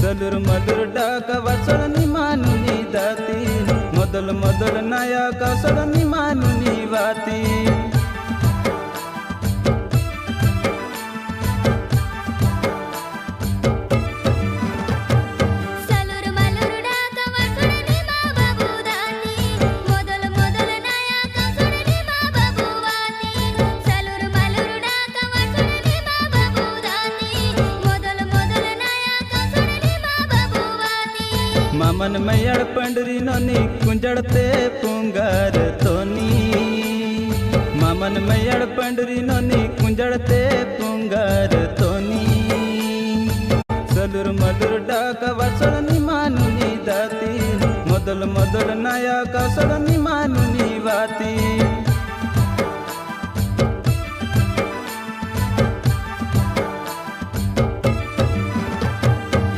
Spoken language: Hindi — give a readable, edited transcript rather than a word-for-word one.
सलूर मलूर डाका वसळनी मानुनी दाती मोदल मोदल नायक सळनी मानुनी वाती मामन मैयड़ पंडरी नोनी कुंजड़ते पुंगार तोनी मामन मैयड़ पंडरी नोनी कुंजड़ते पुंगार तोनी सलूर मलूर डाका वसळनी मानुनी दाती मोदल मोदल नायक सळनी मानुनी वाती।